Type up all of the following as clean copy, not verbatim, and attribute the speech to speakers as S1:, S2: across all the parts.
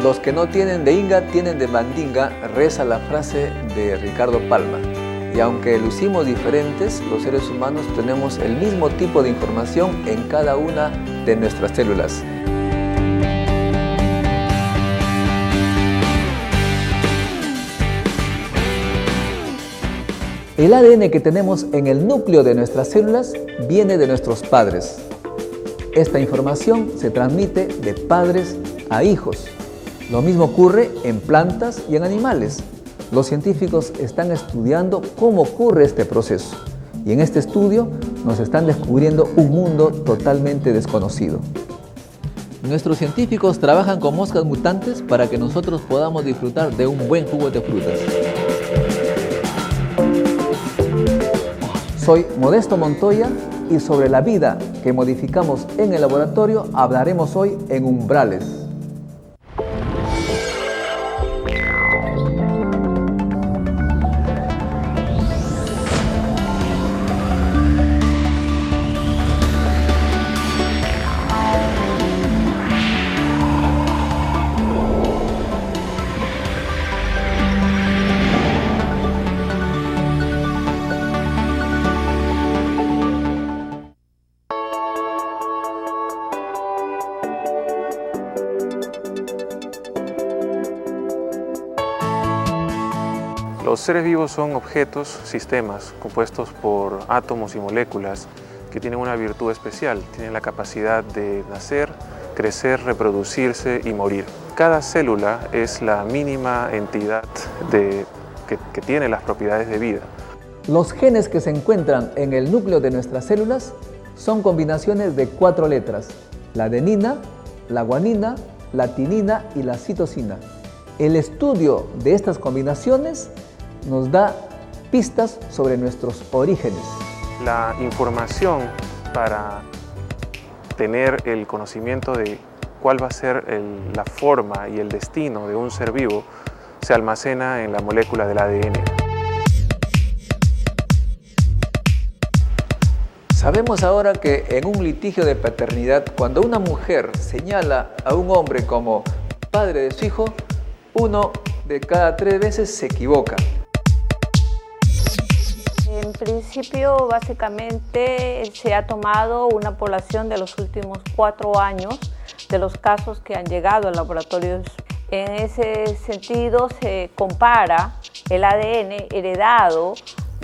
S1: Los que no tienen de Inga tienen de Mandinga, reza la frase de Ricardo Palma. Y aunque lucimos diferentes, los seres humanos tenemos el mismo tipo de información en cada una de nuestras células. El ADN que tenemos en el núcleo de nuestras células viene de nuestros padres. Esta información se transmite de padres a hijos. Lo mismo ocurre en plantas y en animales. Los científicos están estudiando cómo ocurre este proceso y en este estudio nos están descubriendo un mundo totalmente desconocido. Nuestros científicos trabajan con moscas mutantes para que nosotros podamos disfrutar de un buen jugo de frutas. Soy Modesto Montoya y sobre la vida que modificamos en el laboratorio hablaremos hoy en Umbrales.
S2: Los seres vivos son objetos, sistemas, compuestos por átomos y moléculas que tienen una virtud especial, tienen la capacidad de nacer, crecer, reproducirse y morir. Cada célula es la mínima entidad que tiene las propiedades de vida.
S1: Los genes que se encuentran en el núcleo de nuestras células son combinaciones de 4 letras: la adenina, la guanina, la timina y la citosina. El estudio de estas combinaciones nos da pistas sobre nuestros orígenes.
S2: La información para tener el conocimiento de cuál va a ser la forma y el destino de un ser vivo se almacena en la molécula del ADN.
S1: Sabemos ahora que en un litigio de paternidad, cuando una mujer señala a un hombre como padre de su hijo, 1 de cada 3 veces se equivoca.
S3: En principio, básicamente, se ha tomado una población de los últimos 4 años de los casos que han llegado a laboratorios. En ese sentido, se compara el ADN heredado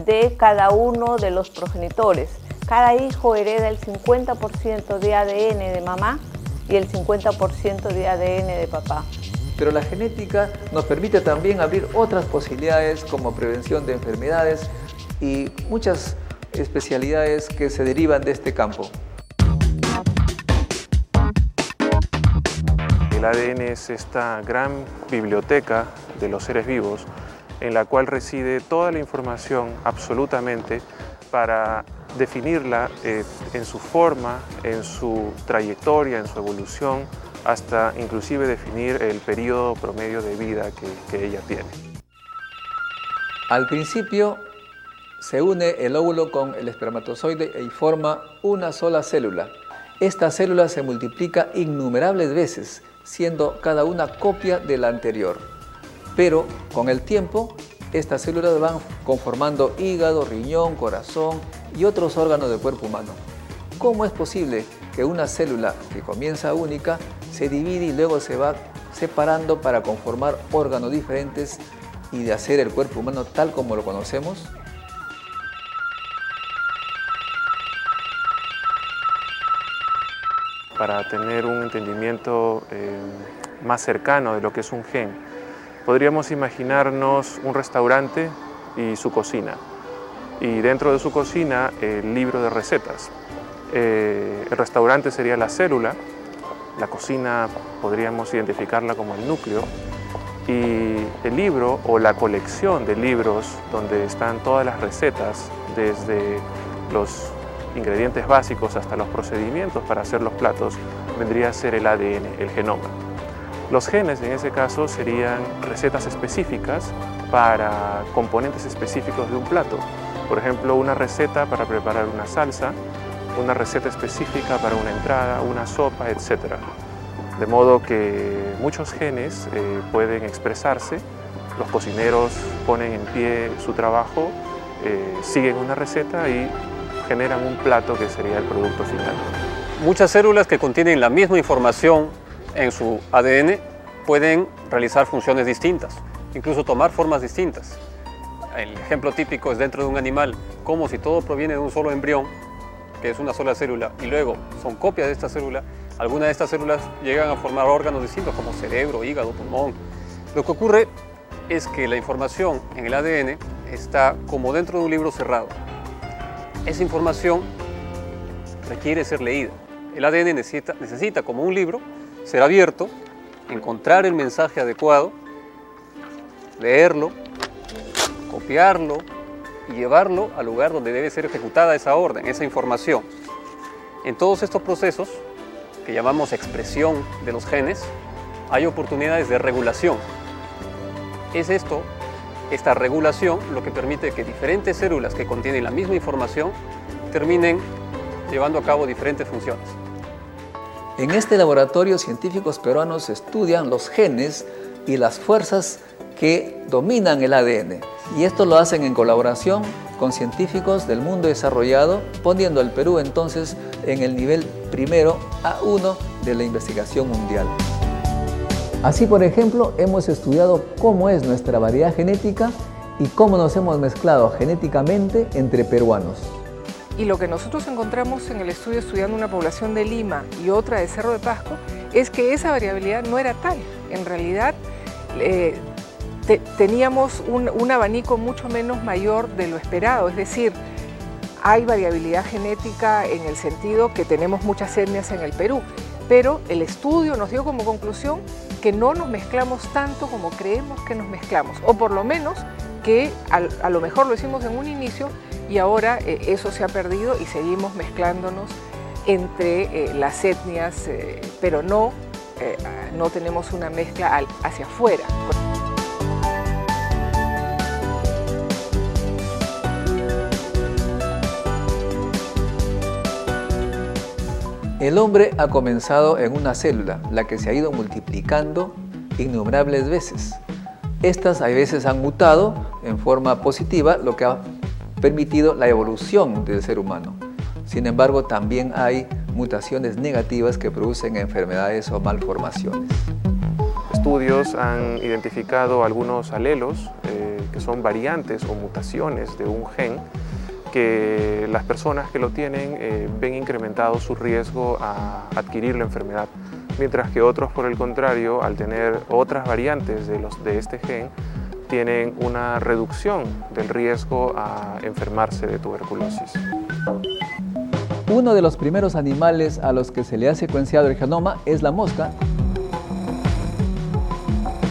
S3: de cada uno de los progenitores. Cada hijo hereda el 50% de ADN de mamá y el 50% de ADN de papá.
S1: Pero la genética nos permite también abrir otras posibilidades como prevención de enfermedades y muchas especialidades que se derivan de este campo.
S2: El ADN es esta gran biblioteca de los seres vivos en la cual reside toda la información absolutamente para definirla en su forma, en su trayectoria, en su evolución, hasta inclusive definir el periodo promedio de vida que ella tiene.
S1: Al principio se une el óvulo con el espermatozoide y forma una sola célula. Esta célula se multiplica innumerables veces, siendo cada una copia de la anterior. Pero con el tiempo, estas células van conformando hígado, riñón, corazón y otros órganos del cuerpo humano. ¿Cómo es posible que una célula que comienza única se divide y luego se va separando para conformar órganos diferentes y de hacer el cuerpo humano tal como lo conocemos?
S2: Para tener un entendimiento más cercano de lo que es un gen, podríamos imaginarnos un restaurante y su cocina. Y dentro de su cocina, el libro de recetas. El restaurante sería la célula, la cocina podríamos identificarla como el núcleo, y el libro o la colección de libros donde están todas las recetas, desde los ingredientes básicos hasta los procedimientos para hacer los platos, vendría a ser el ADN, el genoma. Los genes en ese caso serían recetas específicas para componentes específicos de un plato. Por ejemplo, una receta para preparar una salsa, una receta específica para una entrada, una sopa, etc. De modo que muchos genes pueden expresarse, los cocineros ponen en pie su trabajo, siguen una receta y generan un plato que sería el producto final.
S4: Muchas células que contienen la misma información en su ADN pueden realizar funciones distintas, incluso tomar formas distintas. El ejemplo típico es dentro de un animal, como si todo proviene de un solo embrión, que es una sola célula, y luego son copias de esta célula, algunas de estas células llegan a formar órganos distintos como cerebro, hígado, pulmón. Lo que ocurre es que la información en el ADN está como dentro de un libro cerrado. Esa información requiere ser leída. El ADN necesita como un libro, ser abierto, encontrar el mensaje adecuado, leerlo, copiarlo y llevarlo al lugar donde debe ser ejecutada esa orden, esa información. En todos estos procesos, que llamamos expresión de los genes, hay oportunidades de regulación. Es esta regulación lo que permite que diferentes células que contienen la misma información terminen llevando a cabo diferentes funciones.
S1: En este laboratorio, científicos peruanos estudian los genes y las fuerzas que dominan el ADN. Y esto lo hacen en colaboración con científicos del mundo desarrollado, poniendo al Perú entonces en el nivel primero A1 de la investigación mundial. Así, por ejemplo, hemos estudiado cómo es nuestra variedad genética y cómo nos hemos mezclado genéticamente entre peruanos.
S5: Y lo que nosotros encontramos en el estudio estudiando una población de Lima y otra de Cerro de Pasco es que esa variabilidad no era tal. En realidad teníamos un abanico mucho menos mayor de lo esperado, es decir, hay variabilidad genética en el sentido que tenemos muchas etnias en el Perú, pero el estudio nos dio como conclusión que no nos mezclamos tanto como creemos que nos mezclamos, o por lo menos que a lo mejor lo hicimos en un inicio y ahora eso se ha perdido y seguimos mezclándonos entre las etnias, pero no tenemos una mezcla hacia afuera.
S1: El hombre ha comenzado en una célula, la que se ha ido multiplicando innumerables veces. Estas a veces han mutado en forma positiva, lo que ha permitido la evolución del ser humano. Sin embargo, también hay mutaciones negativas que producen enfermedades o malformaciones.
S2: Estudios han identificado algunos alelos que son variantes o mutaciones de un gen que las personas que lo tienen ven incrementado su riesgo a adquirir la enfermedad, mientras que otros, por el contrario, al tener otras variantes de este gen, tienen una reducción del riesgo a enfermarse de tuberculosis.
S1: Uno de los primeros animales a los que se le ha secuenciado el genoma es la mosca.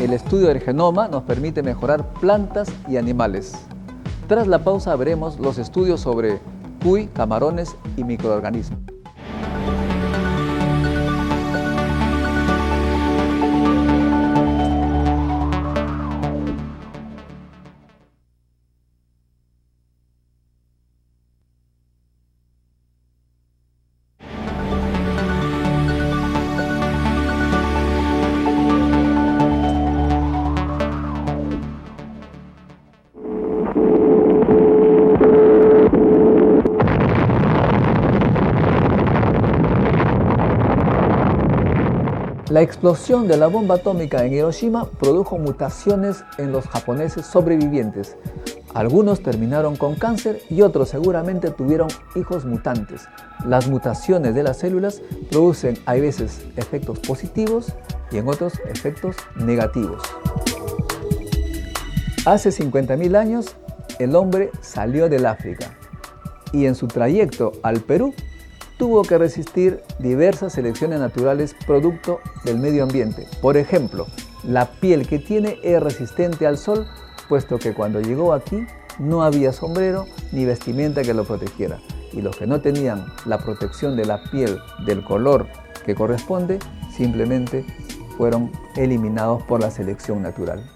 S1: El estudio del genoma nos permite mejorar plantas y animales. Tras la pausa veremos los estudios sobre cuy, camarones y microorganismos. La explosión de la bomba atómica en Hiroshima produjo mutaciones en los japoneses sobrevivientes. Algunos terminaron con cáncer y otros seguramente tuvieron hijos mutantes. Las mutaciones de las células producen a veces efectos positivos y en otros efectos negativos. Hace 50.000 años el hombre salió del África y en su trayecto al Perú tuvo que resistir diversas selecciones naturales producto del medio ambiente. Por ejemplo, la piel que tiene es resistente al sol, puesto que cuando llegó aquí no había sombrero ni vestimenta que lo protegiera. Y los que no tenían la protección de la piel del color que corresponde, simplemente fueron eliminados por la selección natural.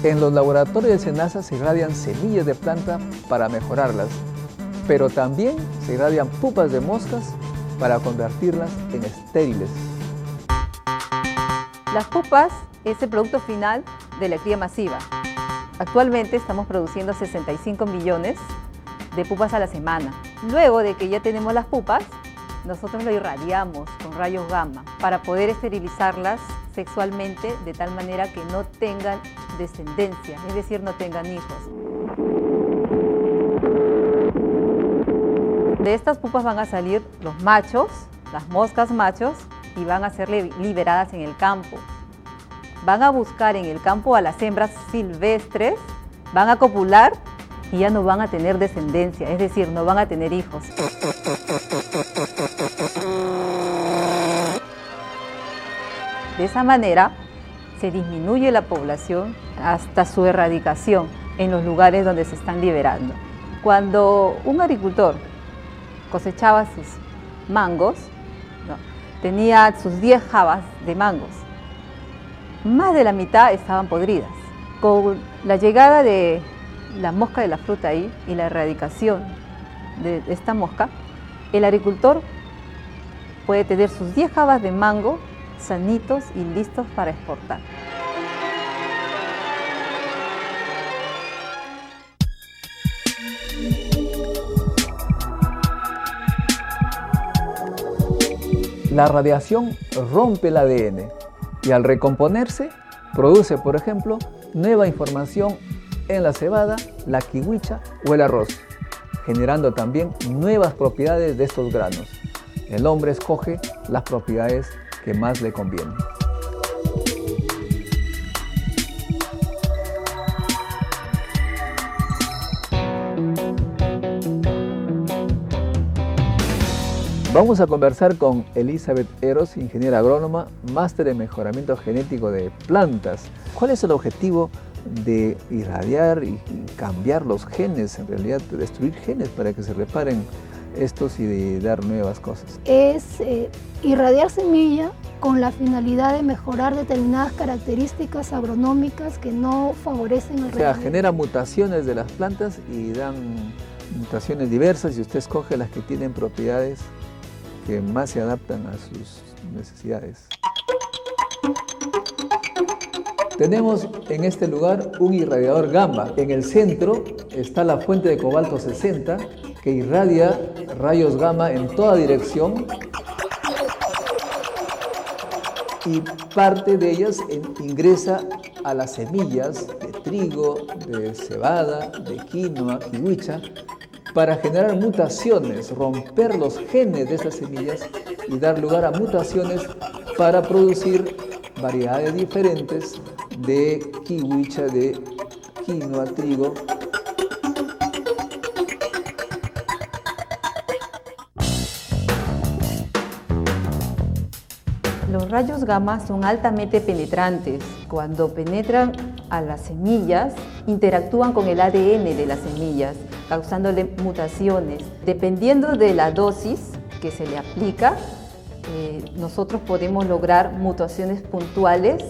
S1: En los laboratorios de SENASA se irradian semillas de planta para mejorarlas. pero también se irradian pupas de moscas para convertirlas en estériles.
S6: Las pupas es el producto final de la cría masiva. Actualmente estamos produciendo 65 millones de pupas a la semana. Luego de que ya tenemos las pupas, nosotros lo irradiamos con rayos gamma para poder esterilizarlas sexualmente de tal manera que no tengan descendencia, es decir, no tengan hijos. De estas pupas van a salir los machos, las moscas machos, y van a ser liberadas en el campo. Van a buscar en el campo a las hembras silvestres, van a copular y ya no van a tener descendencia, es decir, no van a tener hijos. De esa manera se disminuye la población hasta su erradicación en los lugares donde se están liberando. Cuando un agricultor cosechaba sus mangos, tenía sus 10 jabas de mangos, más de la mitad estaban podridas. Con la llegada de la mosca de la fruta ahí y la erradicación de esta mosca, el agricultor puede tener sus 10 jabas de mango sanitos y listos para exportar.
S1: La radiación rompe el ADN y al recomponerse produce, por ejemplo, nueva información en la cebada, la kiwicha o el arroz, generando también nuevas propiedades de estos granos. El hombre escoge las propiedades que más le convienen. Vamos a conversar con Elizabeth Eros, ingeniera agrónoma, máster en mejoramiento genético de plantas. ¿Cuál es el objetivo de irradiar y cambiar los genes, en realidad de destruir genes para que se reparen estos y de dar nuevas cosas?
S7: Es irradiar semilla con la finalidad de mejorar determinadas características agronómicas que no favorecen el rendimiento.
S1: O sea, genera mutaciones de las plantas y dan mutaciones diversas y usted escoge las que tienen propiedades que más se adaptan a sus necesidades. Tenemos en este lugar un irradiador gamma. En el centro está la fuente de cobalto 60 que irradia rayos gamma en toda dirección y parte de ellas ingresa a las semillas de trigo, de cebada, de quinoa, kiwicha, para generar mutaciones, romper los genes de esas semillas y dar lugar a mutaciones para producir variedades diferentes de kiwicha, de quinoa, trigo.
S6: Los rayos gamma son altamente penetrantes. Cuando penetran a las semillas, interactúan con el ADN de las semillas, causándole mutaciones. Dependiendo de la dosis que se le aplica, nosotros podemos lograr mutaciones puntuales,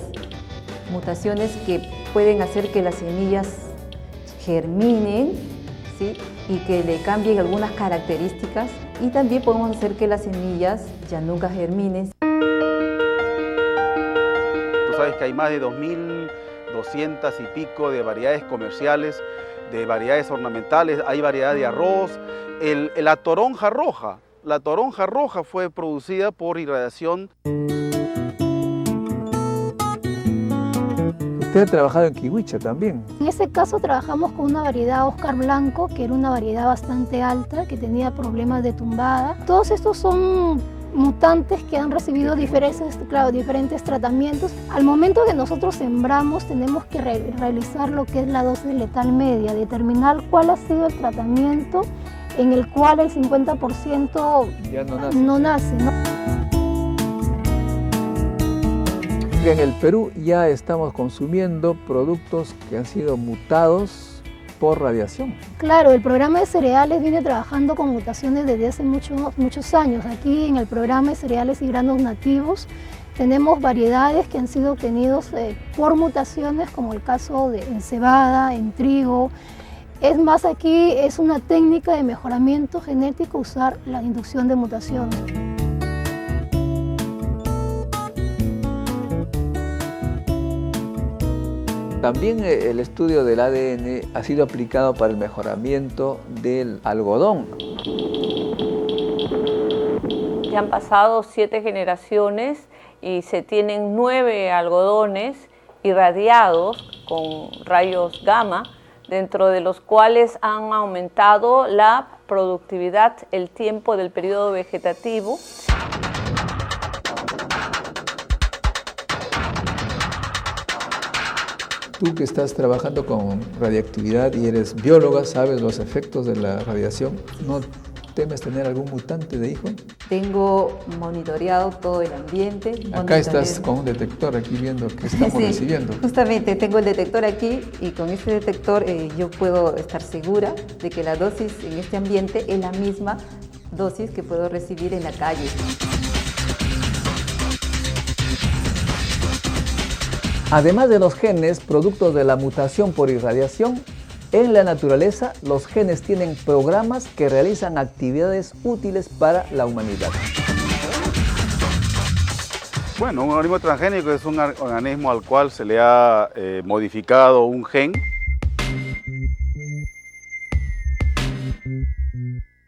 S6: mutaciones que pueden hacer que las semillas germinen, ¿sí?, y que le cambien algunas características, y también podemos hacer que las semillas ya nunca germinen.
S8: Tú sabes que hay más de 2.200 y pico de variedades comerciales, de variedades ornamentales, hay variedad de arroz. La toronja roja fue producida por irradiación.
S1: Usted ha trabajado en kiwicha también.
S7: En este caso trabajamos con una variedad Oscar Blanco, que era una variedad bastante alta, que tenía problemas de tumbada. Todos estos son mutantes que han recibido diferentes tratamientos. Al momento que nosotros sembramos, tenemos que realizar lo que es la dosis letal media, determinar cuál ha sido el tratamiento en el cual el 50%
S1: ya
S7: no nace, ¿no?
S1: En el Perú ya estamos consumiendo productos que han sido mutados por radiación.
S7: Claro, el programa de cereales viene trabajando con mutaciones desde hace muchos años. Aquí en el programa de cereales y granos nativos tenemos variedades que han sido obtenidos por mutaciones, como el caso de en cebada, en trigo, Es más, aquí es una técnica de mejoramiento genético usar la inducción de mutación.
S1: También el estudio del ADN ha sido aplicado para el mejoramiento del algodón.
S3: Ya han pasado 7 generaciones y se tienen 9 algodones irradiados con rayos gamma, dentro de los cuales han aumentado la productividad, el tiempo del periodo vegetativo.
S1: Tú que estás trabajando con radiactividad y eres bióloga, sabes los efectos de la radiación, ¿no temes tener algún mutante de hijo?
S6: Tengo monitoreado todo el ambiente.
S1: Acá estás con un detector aquí viendo que estamos recibiendo.
S6: Justamente tengo el detector aquí y con este detector yo puedo estar segura de que la dosis en este ambiente es la misma dosis que puedo recibir en la calle.
S1: Además de los genes, productos de la mutación por irradiación, en la naturaleza los genes tienen programas que realizan actividades útiles para la humanidad.
S8: Bueno, un organismo transgénico es un organismo al cual se le ha modificado un gen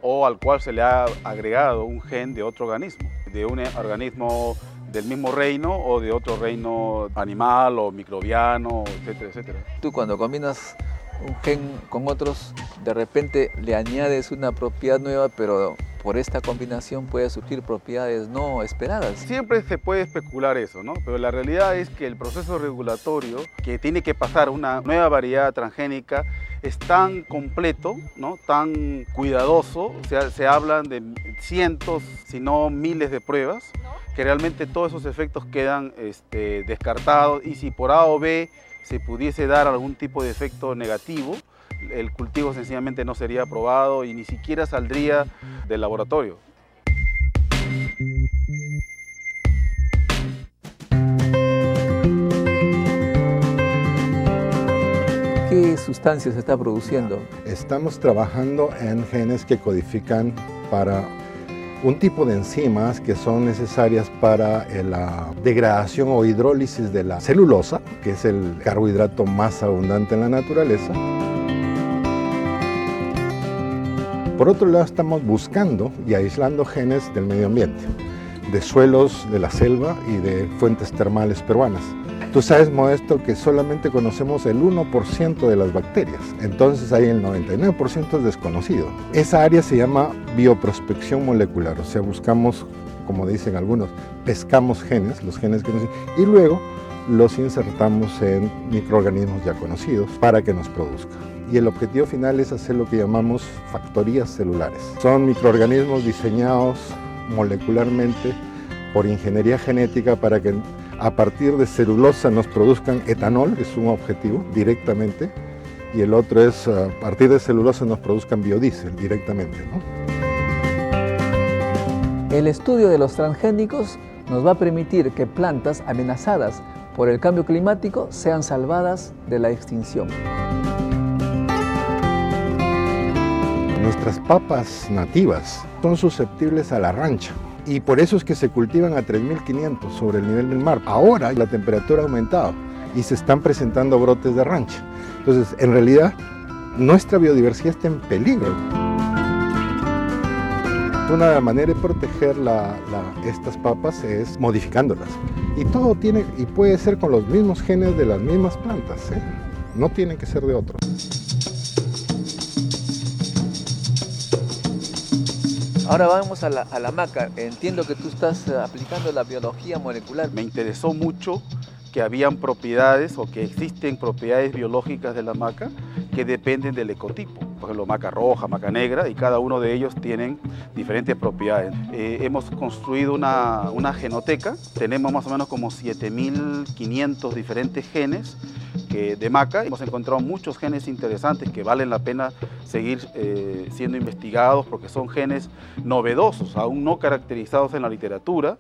S8: o al cual se le ha agregado un gen de otro organismo, de un organismo del mismo reino o de otro reino animal o microbiano, etcétera, etcétera.
S1: Tú cuando combinas un gen con otros, de repente le añades una propiedad nueva, pero por esta combinación puede surgir propiedades no esperadas.
S8: Siempre se puede especular eso, ¿no? Pero la realidad es que el proceso regulatorio que tiene que pasar una nueva variedad transgénica es tan completo, ¿no? Tan cuidadoso, o sea, se hablan de cientos, si no miles de pruebas, que realmente todos esos efectos quedan descartados, y si por A o B se pudiese dar algún tipo de efecto negativo, el cultivo sencillamente no sería aprobado y ni siquiera saldría del laboratorio.
S1: ¿Qué sustancias se está produciendo?
S9: Estamos trabajando en genes que codifican para un tipo de enzimas que son necesarias para la degradación o hidrólisis de la celulosa, que es el carbohidrato más abundante en la naturaleza. Por otro lado, estamos buscando y aislando genes del medio ambiente, de suelos de la selva y de fuentes termales peruanas. Tú sabes, Modesto, que solamente conocemos el 1% de las bacterias, entonces hay el 99% es desconocido. Esa área se llama bioprospección molecular, o sea, buscamos, como dicen algunos, pescamos genes, los genes que nos... y luego los insertamos en microorganismos ya conocidos para que nos produzcan. Y el objetivo final es hacer lo que llamamos factorías celulares. Son microorganismos diseñados molecularmente por ingeniería genética para que a partir de celulosa nos produzcan etanol, es un objetivo directamente, y el otro es a partir de celulosa nos produzcan biodiesel directamente, ¿no?
S1: El estudio de los transgénicos nos va a permitir que plantas amenazadas por el cambio climático sean salvadas de la extinción.
S9: Nuestras papas nativas son susceptibles a la rancha. Y por eso es que se cultivan a 3.500 sobre el nivel del mar. Ahora la temperatura ha aumentado y se están presentando brotes de rancha. Entonces, en realidad, nuestra biodiversidad está en peligro. Una manera de proteger estas papas es modificándolas. Y todo tiene y puede ser con los mismos genes de las mismas plantas, ¿eh? No tienen que ser de otros.
S1: Ahora vamos a la maca. Entiendo que tú estás aplicando la biología molecular.
S8: Me interesó mucho que habían propiedades o que existen propiedades biológicas de la maca que dependen del ecotipo. Por ejemplo, maca roja, maca negra, y cada uno de ellos tienen diferentes propiedades. Hemos construido una genoteca. Tenemos más o menos como 7.500 diferentes genes de maca. Hemos encontrado muchos genes interesantes que valen la pena seguir siendo investigados porque son genes novedosos, aún no caracterizados en la literatura.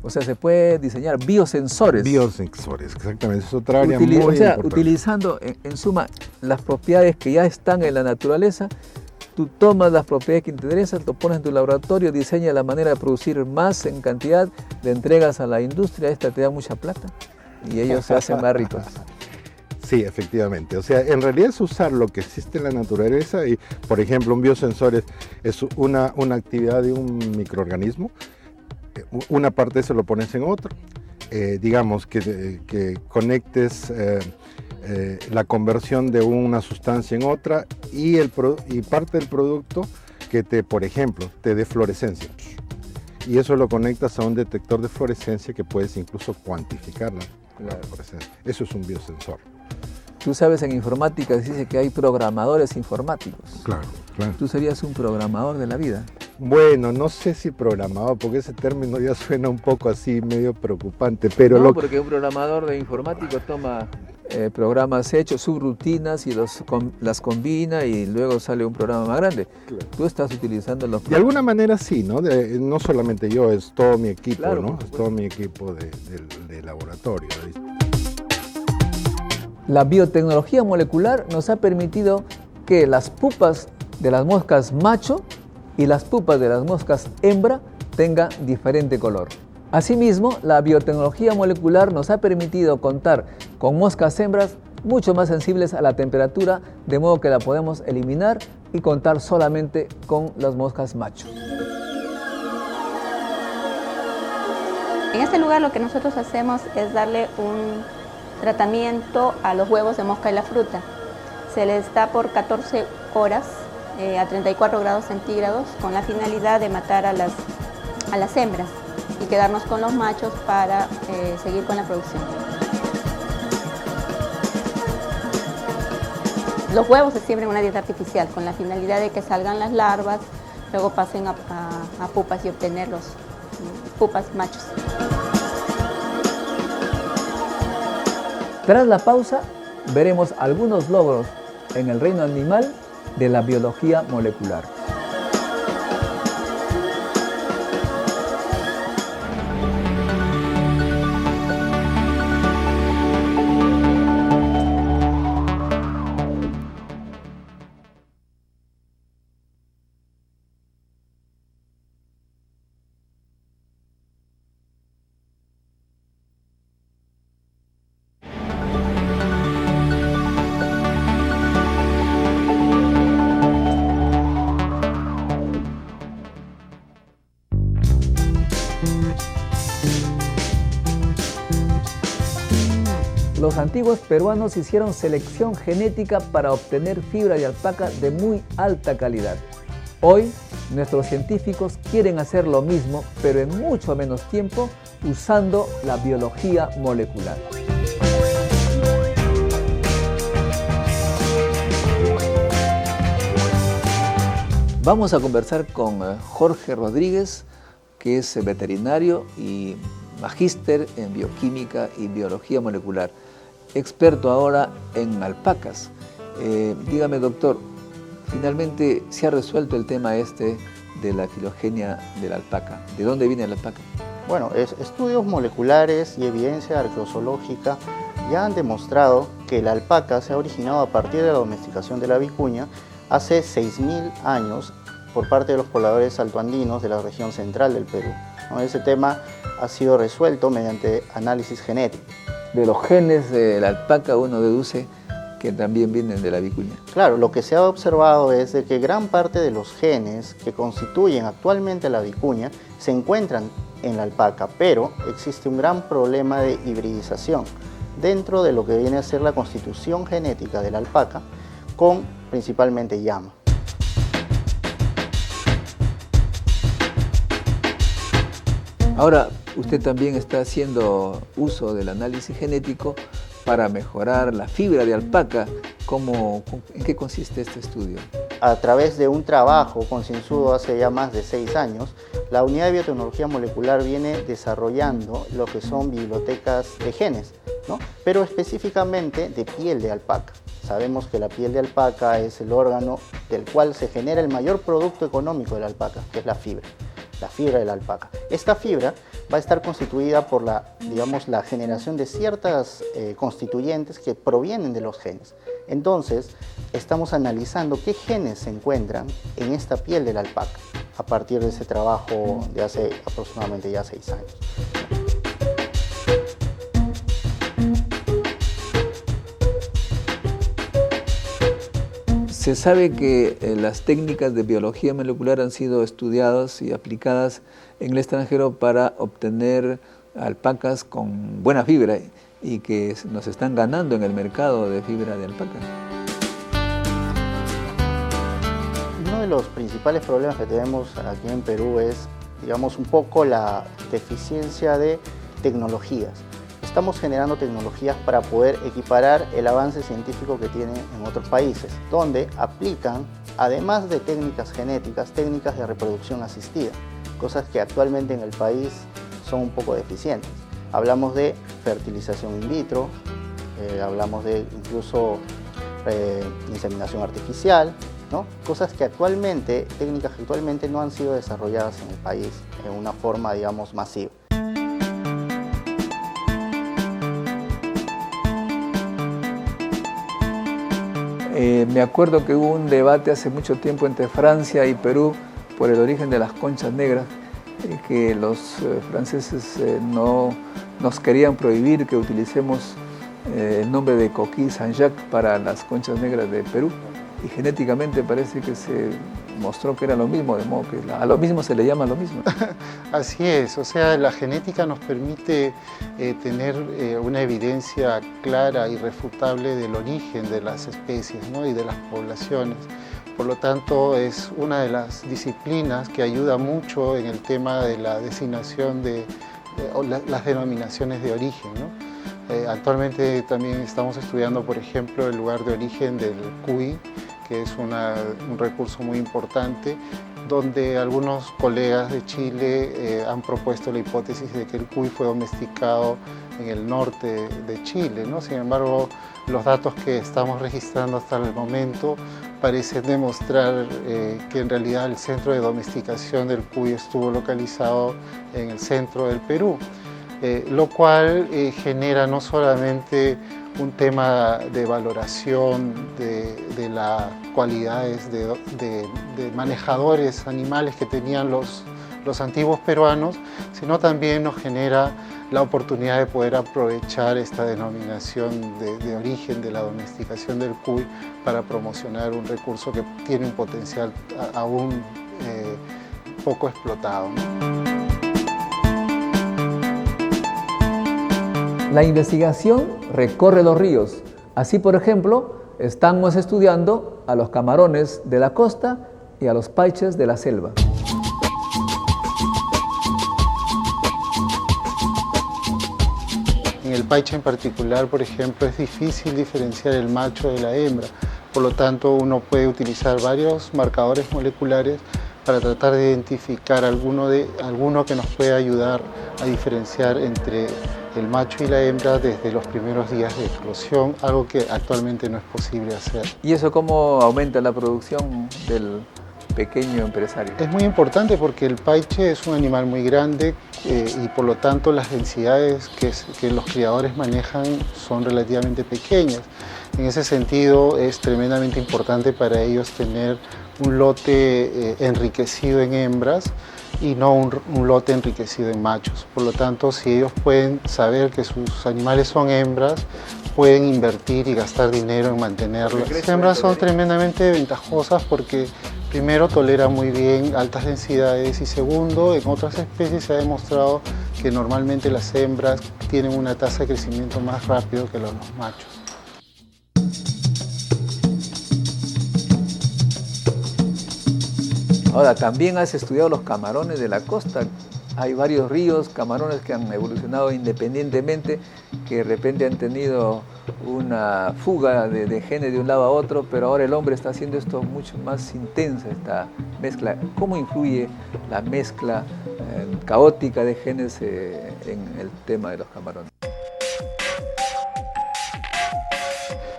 S1: O O sea, se puede diseñar biosensores.
S9: Biosensores, exactamente. Es otra área muy importante.
S1: Utilizando, en suma, las propiedades que ya están en la naturaleza, tú tomas las propiedades que te interesan, lo pones en tu laboratorio, diseñas la manera de producir más en cantidad, le entregas a la industria, esta te da mucha plata y ellos se hacen más ricos.
S9: Sí, efectivamente. O sea, en realidad es usar lo que existe en la naturaleza y, por ejemplo, un biosensor es una actividad de un microorganismo. Una parte se lo pones en otro. Digamos que conectes la conversión de una sustancia en otra y parte del producto que por ejemplo, te dé fluorescencia. Y eso lo conectas a un detector de fluorescencia que puedes incluso cuantificar la fluorescencia. Eso es un biosensor.
S1: Tú sabes, en informática se dice que hay programadores informáticos.
S9: Claro, claro.
S1: ¿Tú serías un programador de la vida?
S9: Bueno, no sé si programador, porque ese término ya suena un poco así, medio preocupante, pero...
S1: No, porque un programador de informático toma programas hechos, subrutinas y las combina y luego sale un programa más grande. Claro. Tú estás utilizando los...
S9: De alguna manera sí, ¿no? No solamente yo, es todo mi equipo,
S1: claro,
S9: ¿no? Es todo mi equipo de laboratorio.
S1: La biotecnología molecular nos ha permitido que las pupas de las moscas macho y las pupas de las moscas hembra tengan diferente color. Asimismo, la biotecnología molecular nos ha permitido contar con moscas hembras mucho más sensibles a la temperatura, de modo que la podemos eliminar y contar solamente con las moscas macho.
S10: En este lugar lo que nosotros hacemos es darle un tratamiento a los huevos de mosca y la fruta. Se les da por 14 horas a 34 grados centígrados con la finalidad de matar a las hembras y quedarnos con los machos para seguir con la producción. Los huevos se siembran en una dieta artificial con la finalidad de que salgan las larvas, luego pasen a pupas y obtener los pupas machos.
S1: Tras la pausa, veremos algunos logros en el reino animal de la biología molecular. Los antiguos peruanos hicieron selección genética para obtener fibra de alpaca de muy alta calidad. Hoy, nuestros científicos quieren hacer lo mismo, pero en mucho menos tiempo, usando la biología molecular. Vamos a conversar con Jorge Rodríguez, que es veterinario y magíster en bioquímica y biología molecular, experto ahora en alpacas. Dígame, doctor, finalmente se ha resuelto el tema de la filogenia de la alpaca. ¿De dónde viene la alpaca?
S11: Bueno, estudios moleculares y evidencia arqueozoológica ya han demostrado que la alpaca se ha originado a partir de la domesticación de la vicuña hace 6.000 años por parte de los pobladores altoandinos de la región central del Perú. Ese tema ha sido resuelto mediante análisis genético.
S1: De los genes de la alpaca uno deduce que también vienen de la vicuña.
S11: Claro, lo que se ha observado es de que gran parte de los genes que constituyen actualmente la vicuña se encuentran en la alpaca, pero existe un gran problema de hibridización dentro de lo que viene a ser la constitución genética de la alpaca con principalmente llama.
S1: Ahora, usted también está haciendo uso del análisis genético para mejorar la fibra de alpaca. ¿En qué consiste este estudio?
S11: A través de un trabajo concienzudo hace ya más de 6 años, la Unidad de Biotecnología Molecular viene desarrollando lo que son bibliotecas de genes, ¿no? Pero específicamente de piel de alpaca. Sabemos que la piel de alpaca es el órgano del cual se genera el mayor producto económico de la alpaca, que es la fibra. la fibra de la alpaca. Esta fibra va a estar constituida por la generación de ciertas constituyentes que provienen de los genes. Entonces, estamos analizando qué genes se encuentran en esta piel de la alpaca a partir de ese trabajo de hace aproximadamente ya 6 años.
S1: Se sabe que las técnicas de biología molecular han sido estudiadas y aplicadas en el extranjero para obtener alpacas con buena fibra y que nos están ganando en el mercado de fibra de alpaca.
S11: Uno de los principales problemas que tenemos aquí en Perú es, digamos, un poco la deficiencia de tecnologías. Estamos generando tecnologías para poder equiparar el avance científico que tienen en otros países, donde aplican, además de técnicas genéticas, técnicas de reproducción asistida, cosas que actualmente en el país son un poco deficientes. Hablamos de fertilización in vitro, hablamos de incluso inseminación artificial, ¿no? Cosas que actualmente, técnicas que actualmente no han sido desarrolladas en el país en una forma, digamos, masiva.
S1: Me acuerdo que hubo un debate hace mucho tiempo entre Francia y Perú por el origen de las conchas negras, que los franceses no nos querían prohibir que utilicemos el nombre de Coquille Saint-Jacques para las conchas negras de Perú, y genéticamente parece que se mostró que era lo mismo, de modo que a lo mismo se le llama lo mismo.
S12: Así es, o sea, la genética nos permite tener una evidencia clara y irrefutable del origen de las especies, ¿no? Y de las poblaciones. Por lo tanto, es una de las disciplinas que ayuda mucho en el tema de la designación de las denominaciones de origen, ¿no? Actualmente también estamos estudiando, por ejemplo, el lugar de origen del cuy, que es un recurso muy importante, donde algunos colegas de Chile han propuesto la hipótesis de que el cuy fue domesticado en el norte de Chile, ¿no? Sin embargo, los datos que estamos registrando hasta el momento parecen demostrar que en realidad el centro de domesticación del cuy estuvo localizado en el centro del Perú, lo cual genera no solamente un tema de valoración de las cualidades de manejadores animales que tenían los antiguos peruanos, sino también nos genera la oportunidad de poder aprovechar esta denominación de origen de la domesticación del cuy para promocionar un recurso que tiene un potencial aún poco explotado, ¿no?
S1: La investigación recorre los ríos. Así, por ejemplo, estamos estudiando a los camarones de la costa y a los paiches de la selva.
S12: En el paiche en particular, por ejemplo, es difícil diferenciar el macho de la hembra. Por lo tanto, uno puede utilizar varios marcadores moleculares para tratar de identificar alguno que nos pueda ayudar a diferenciar entre el macho y la hembra desde los primeros días de eclosión, algo que actualmente no es posible hacer.
S1: ¿Y eso cómo aumenta la producción del pequeño empresario?
S12: Es muy importante porque el paiche es un animal muy grande y por lo tanto las densidades que los criadores manejan son relativamente pequeñas. En ese sentido es tremendamente importante para ellos tener un lote enriquecido en hembras y no un lote enriquecido en machos. Por lo tanto, si ellos pueden saber que sus animales son hembras, pueden invertir y gastar dinero en mantenerlas. Las hembras son tremendamente ventajosas porque primero toleran muy bien altas densidades y segundo, en otras especies se ha demostrado que normalmente las hembras tienen una tasa de crecimiento más rápido que los machos.
S1: Ahora, también has estudiado los camarones de la costa. Hay varios ríos, camarones que han evolucionado independientemente, que de repente han tenido una fuga de genes de un lado a otro, pero ahora el hombre está haciendo esto mucho más intensa, esta mezcla. ¿Cómo influye la mezcla caótica de genes en el tema de los camarones?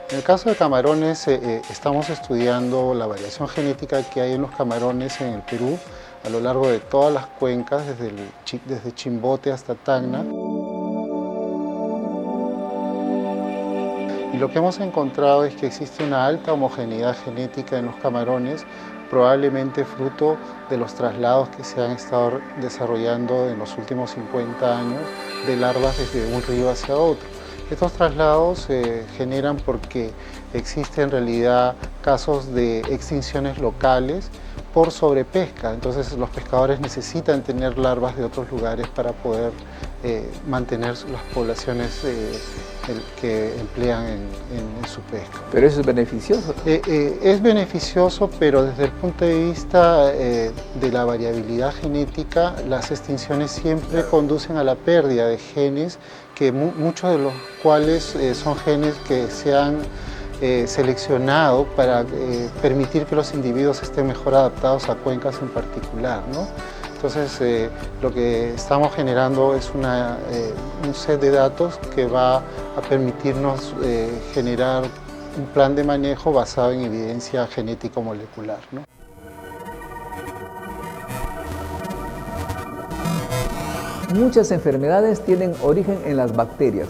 S12: En el caso de camarones, estamos estudiando la variación genética que hay en los camarones en el Perú a lo largo de todas las cuencas, desde Chimbote hasta Tacna. Y lo que hemos encontrado es que existe una alta homogeneidad genética en los camarones, probablemente fruto de los traslados que se han estado desarrollando en los últimos 50 años de larvas desde un río hacia otro. Estos traslados se generan porque existen en realidad casos de extinciones locales por sobrepesca. Entonces los pescadores necesitan tener larvas de otros lugares para poder mantener las poblaciones que emplean en su pesca.
S1: ¿Pero eso es beneficioso?
S12: Es beneficioso, pero desde el punto de vista de la variabilidad genética, las extinciones siempre conducen a la pérdida de genes, que muchos de los cuales son genes que se han seleccionado para permitir que los individuos estén mejor adaptados a cuencas en particular, ¿no? Entonces, lo que estamos generando es un set de datos que va a permitirnos generar un plan de manejo basado en evidencia genético-molecular, ¿no?
S1: Muchas enfermedades tienen origen en las bacterias.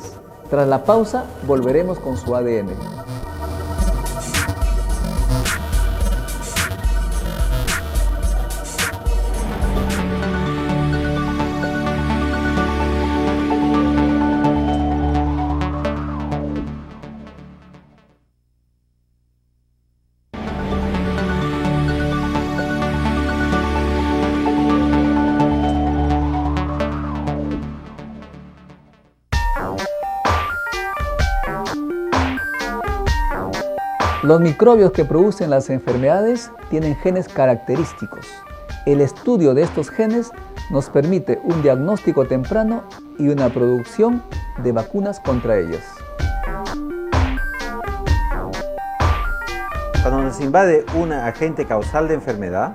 S1: Tras la pausa, volveremos con su ADN. Los microbios que producen las enfermedades tienen genes característicos. El estudio de estos genes nos permite un diagnóstico temprano y una producción de vacunas contra ellas.
S13: Cuando nos invade un agente causal de enfermedad,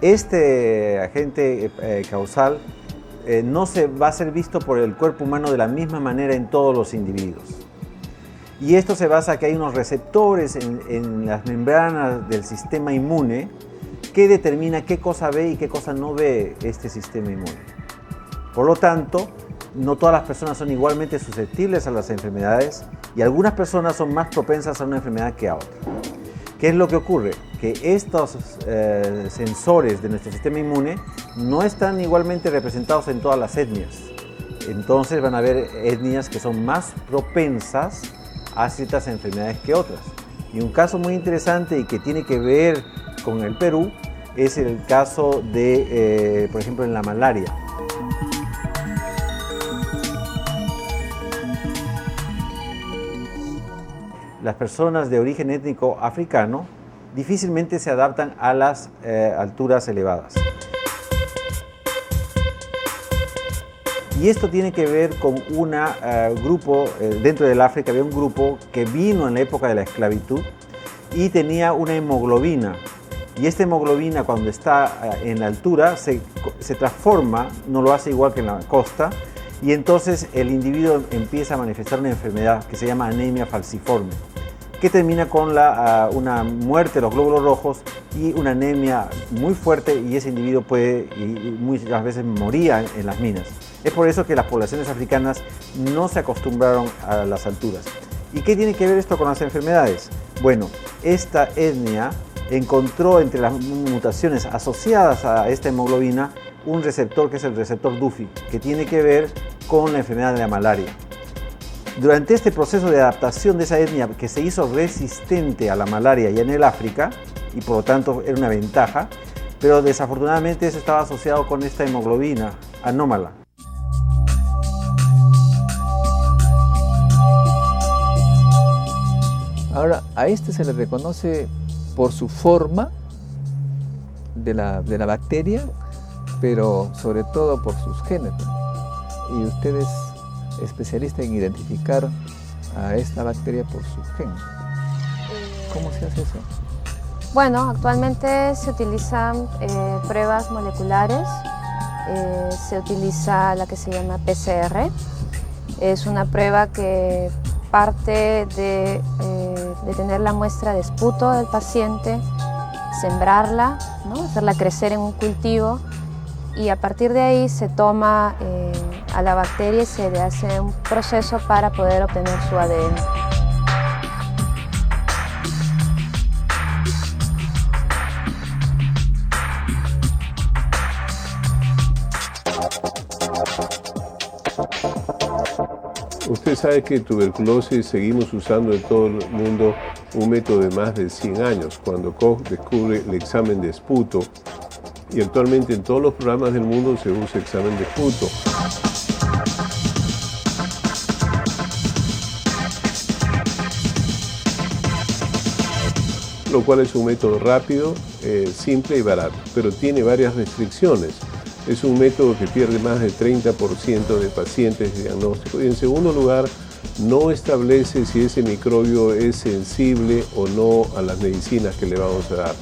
S13: este agente causal no va a ser visto por el cuerpo humano de la misma manera en todos los individuos. Y esto se basa en que hay unos receptores en las membranas del sistema inmune que determina qué cosa ve y qué cosa no ve este sistema inmune. Por lo tanto, no todas las personas son igualmente susceptibles a las enfermedades y algunas personas son más propensas a una enfermedad que a otra. ¿Qué es lo que ocurre? Que estos sensores de nuestro sistema inmune no están igualmente representados en todas las etnias. Entonces van a haber etnias que son más propensas a ciertas enfermedades que otras. Y un caso muy interesante y que tiene que ver con el Perú es el caso de, por ejemplo, en la malaria. Las personas de origen étnico africano difícilmente se adaptan a las alturas elevadas. Y esto tiene que ver con un grupo, dentro del África había un grupo que vino en la época de la esclavitud y tenía una hemoglobina. Y esta hemoglobina cuando está en la altura se transforma, no lo hace igual que en la costa, y entonces el individuo empieza a manifestar una enfermedad que se llama anemia falciforme, que termina con una muerte de los glóbulos rojos y una anemia muy fuerte, y ese individuo puede, y muchas veces moría en las minas. Es por eso que las poblaciones africanas no se acostumbraron a las alturas. ¿Y qué tiene que ver esto con las enfermedades? Bueno, esta etnia encontró entre las mutaciones asociadas a esta hemoglobina un receptor que es el receptor DUFI, que tiene que ver con la enfermedad de la malaria. Durante este proceso de adaptación de esa etnia que se hizo resistente a la malaria ya en el África, y por lo tanto era una ventaja, pero desafortunadamente eso estaba asociado con esta hemoglobina anómala.
S1: Ahora, a este se le reconoce por su forma de la bacteria, pero sobre todo por sus genes. Y usted es especialista en identificar a esta bacteria por sus genes. ¿Cómo se hace eso?
S14: Bueno, actualmente se utilizan pruebas moleculares. Se utiliza la que se llama PCR. Es una prueba que parte de tener la muestra de esputo del paciente. sembrarla, ¿no? Hacerla crecer en un cultivo y a partir de ahí se toma a la bacteria y se le hace un proceso para poder obtener su ADN.
S15: Usted sabe que tuberculosis seguimos usando en todo el mundo un método de más de 100 años, cuando Koch descubre el examen de esputo, y actualmente en todos los programas del mundo se usa examen de esputo. Lo cual es un método rápido, simple y barato, pero tiene varias restricciones. Es un método que pierde más del 30% de pacientes diagnósticos. Y en segundo lugar, no establece si ese microbio es sensible o no a las medicinas que le vamos a dar.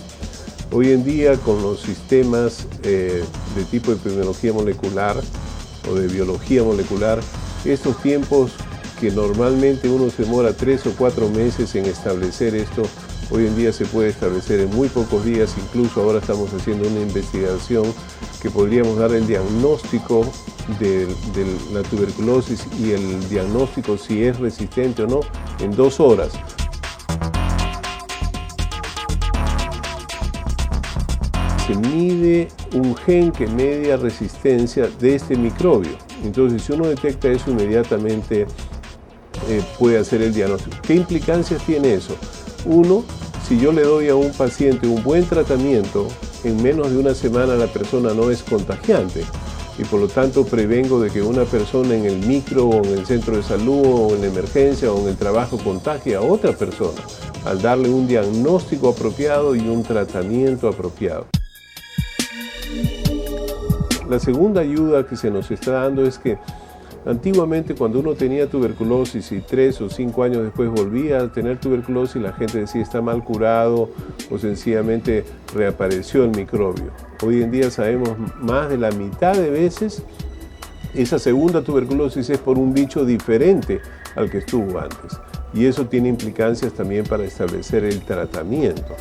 S15: Hoy en día, con los sistemas de tipo de epidemiología molecular o de biología molecular, estos tiempos que normalmente uno se demora 3 o 4 meses en establecer esto, hoy en día se puede establecer en muy pocos días. Incluso ahora estamos haciendo una investigación que podríamos dar el diagnóstico de la tuberculosis y el diagnóstico si es resistente o no en 2 horas. Se mide un gen que media resistencia de este microbio. Entonces, si uno detecta eso, inmediatamente puede hacer el diagnóstico. ¿Qué implicancias tiene eso? Uno, si yo le doy a un paciente un buen tratamiento, en menos de una semana la persona no es contagiante y por lo tanto prevengo de que una persona en el micro o en el centro de salud o en la emergencia o en el trabajo contagie a otra persona al darle un diagnóstico apropiado y un tratamiento apropiado. La segunda ayuda que se nos está dando es que antiguamente, cuando uno tenía tuberculosis y 3 o 5 años después volvía a tener tuberculosis, la gente decía está mal curado o sencillamente reapareció el microbio. Hoy en día sabemos más de la mitad de veces esa segunda tuberculosis es por un bicho diferente al que estuvo antes. Y eso tiene implicancias también para establecer el tratamiento.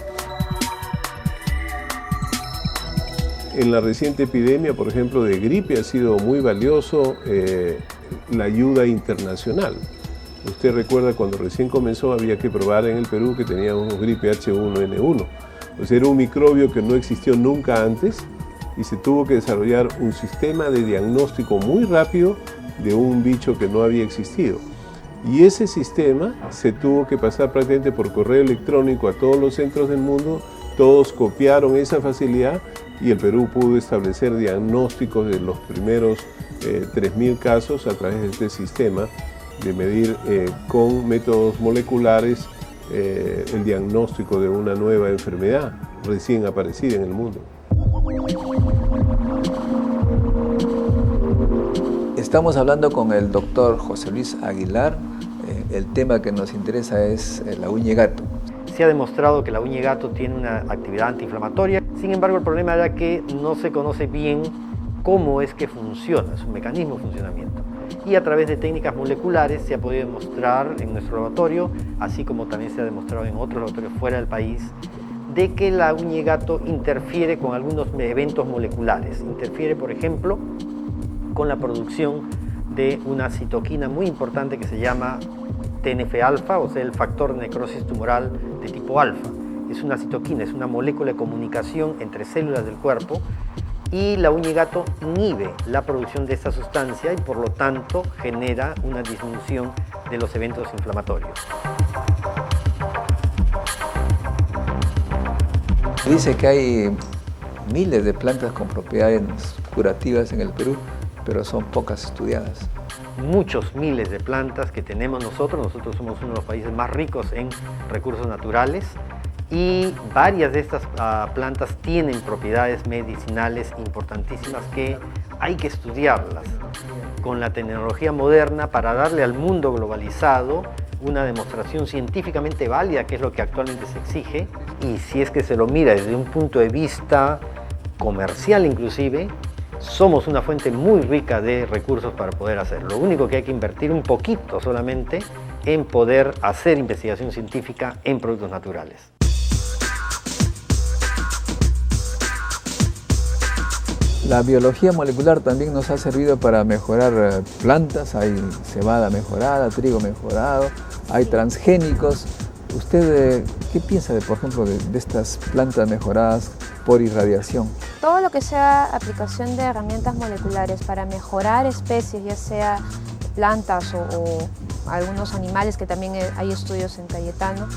S15: En la reciente epidemia, por ejemplo, de gripe ha sido muy valioso la ayuda internacional. Usted recuerda cuando recién comenzó había que probar en el Perú que teníamos gripe H1N1. O sea, era un microbio que no existió nunca antes y se tuvo que desarrollar un sistema de diagnóstico muy rápido de un bicho que no había existido. Y ese sistema se tuvo que pasar prácticamente por correo electrónico a todos los centros del mundo. Todos copiaron esa facilidad y el Perú pudo establecer diagnósticos de los primeros 3.000 casos a través de este sistema de medir con métodos moleculares el diagnóstico de una nueva enfermedad recién aparecida en el mundo.
S1: Estamos hablando con el doctor José Luis Aguilar. El tema que nos interesa es la uña de gato.
S16: Se ha demostrado que la uña de gato tiene una actividad antiinflamatoria. Sin embargo, el problema era que no se conoce bien cómo es que funciona, su mecanismo de funcionamiento. Y a través de técnicas moleculares se ha podido demostrar en nuestro laboratorio, así como también se ha demostrado en otros laboratorios fuera del país, de que la uña de gato interfiere con algunos eventos moleculares. Interfiere, por ejemplo, con la producción de una citoquina muy importante que se llama TNF-alfa, o sea, el factor de necrosis tumoral de tipo alfa. Es una citoquina, es una molécula de comunicación entre células del cuerpo y la uña de gato inhibe la producción de esta sustancia y por lo tanto genera una disminución de los eventos inflamatorios.
S1: Dice que hay miles de plantas con propiedades curativas en el Perú, pero son pocas estudiadas.
S16: Muchos miles de plantas que tenemos nosotros somos uno de los países más ricos en recursos naturales y varias de estas plantas tienen propiedades medicinales importantísimas que hay que estudiarlas con la tecnología moderna para darle al mundo globalizado una demostración científicamente válida, que es lo que actualmente se exige, y si es que se lo mira desde un punto de vista comercial inclusive, somos una fuente muy rica de recursos para poder hacerlo. Lo único que hay que invertir un poquito solamente en poder hacer investigación científica en productos naturales.
S1: La biología molecular también nos ha servido para mejorar plantas. Hay cebada mejorada, trigo mejorado, hay transgénicos. ¿Usted qué piensa, por ejemplo, de estas plantas mejoradas por irradiación?
S14: Todo lo que sea aplicación de herramientas moleculares para mejorar especies, ya sea plantas o algunos animales, que también hay estudios en Cayetano,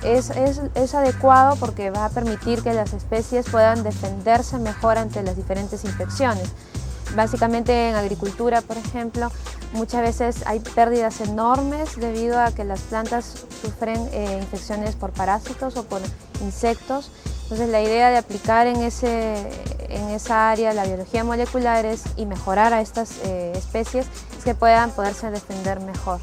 S14: es adecuado porque va a permitir que las especies puedan defenderse mejor ante las diferentes infecciones. Básicamente en agricultura, por ejemplo, muchas veces hay pérdidas enormes debido a que las plantas sufren infecciones por parásitos o por insectos. Entonces la idea de aplicar en esa área la biología molecular y mejorar a estas especies es que puedan poderse defender mejor.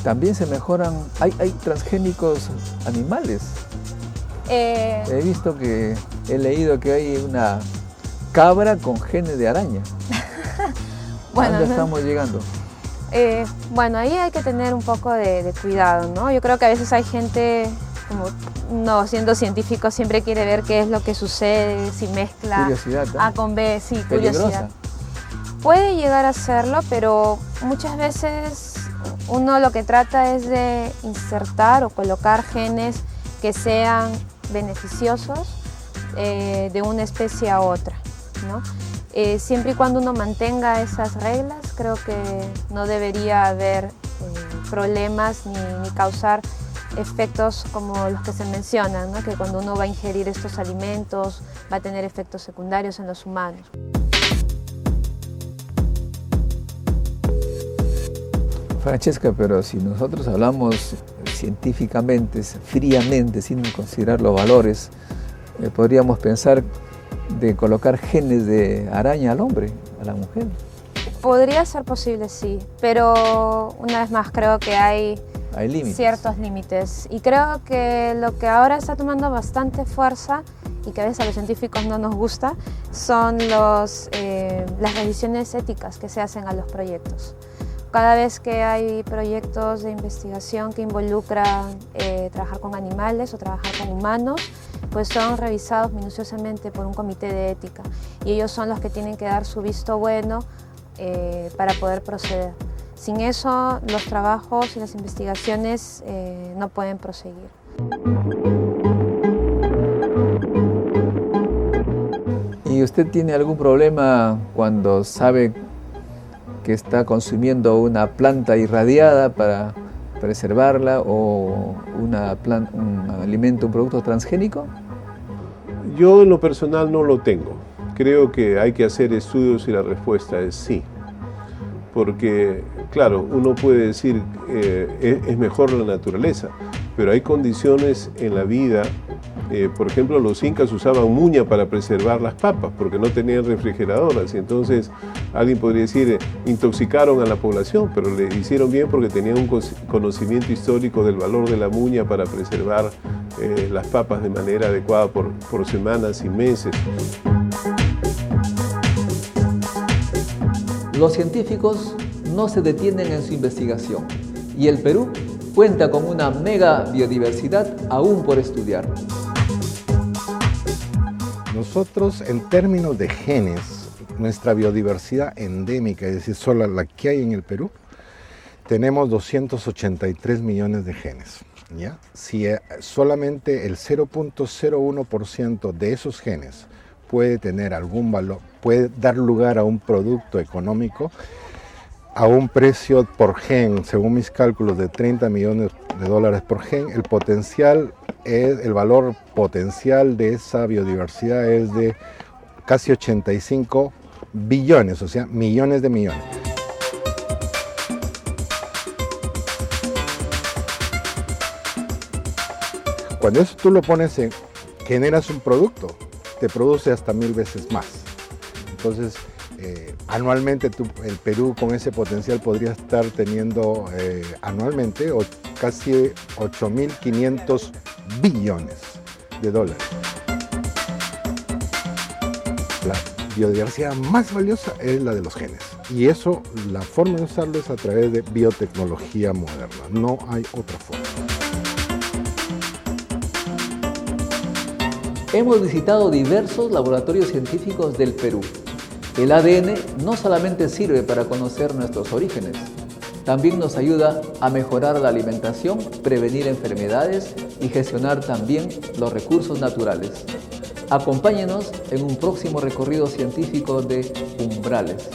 S1: También se mejoran, hay transgénicos animales. He visto he leído que hay una cabra con genes de araña.
S14: Bueno,
S1: ¿dónde estamos llegando?
S14: Bueno, ahí hay que tener un poco de cuidado, ¿no? Yo creo que a veces hay gente, como no siendo científico, siempre quiere ver qué es lo que sucede, si mezcla
S1: curiosidad, ¿no?
S14: A con B, sí,
S1: Peligrosa.
S14: curiosidad. Puede llegar a serlo, pero muchas veces uno lo que trata es de insertar o colocar genes que sean beneficiosos de una especie a otra, ¿no? Siempre y cuando uno mantenga esas reglas, creo que no debería haber problemas ni causar efectos como los que se mencionan, ¿no? Que cuando uno va a ingerir estos alimentos va a tener efectos secundarios en los humanos.
S1: Francesca, pero si nosotros hablamos científicamente, fríamente, sin considerar los valores, podríamos pensar de colocar genes de araña al hombre, a la mujer.
S14: Podría ser posible, sí, pero una vez más creo que hay
S1: límites.
S14: Ciertos límites. Y creo que lo que ahora está tomando bastante fuerza y que a veces a los científicos no nos gusta son las revisiones éticas que se hacen a los proyectos. Cada vez que hay proyectos de investigación que involucran trabajar con animales o trabajar con humanos, pues son revisados minuciosamente por un comité de ética y ellos son los que tienen que dar su visto bueno para poder proceder. Sin eso, los trabajos y las investigaciones no pueden proseguir.
S1: ¿Y usted tiene algún problema cuando sabe que está consumiendo una planta irradiada para preservarla o un alimento, un producto transgénico?
S15: Yo en lo personal no lo tengo. Creo que hay que hacer estudios y la respuesta es sí. Porque, claro, uno puede decir es mejor la naturaleza, pero hay condiciones en la vida. Por ejemplo, los incas usaban muña para preservar las papas porque no tenían refrigeradoras y entonces alguien podría decir intoxicaron a la población, pero le hicieron bien porque tenían un conocimiento histórico del valor de la muña para preservar las papas de manera adecuada por semanas y meses.
S1: Los científicos no se detienen en su investigación y el Perú cuenta con una mega biodiversidad aún por estudiar.
S9: Nosotros, en términos de genes, nuestra biodiversidad endémica, es decir, solo la que hay en el Perú, tenemos 283 millones de genes, ¿ya? Si solamente el 0.01% de esos genes puede tener algún valor, puede dar lugar a un producto económico a un precio por gen, según mis cálculos, de 30 millones de dólares por gen, el valor potencial de esa biodiversidad es de casi 85 billones, o sea, millones de millones. Cuando eso tú lo pones generas un producto, te produce hasta 1000 veces más. Entonces, anualmente el Perú con ese potencial podría estar teniendo anualmente casi 8.500 billones de dólares. La biodiversidad más valiosa es la de los genes. Y eso, la forma de usarlo es a través de biotecnología moderna. No hay otra forma.
S1: Hemos visitado diversos laboratorios científicos del Perú. El ADN no solamente sirve para conocer nuestros orígenes, también nos ayuda a mejorar la alimentación, prevenir enfermedades y gestionar también los recursos naturales. Acompáñenos en un próximo recorrido científico de Umbrales.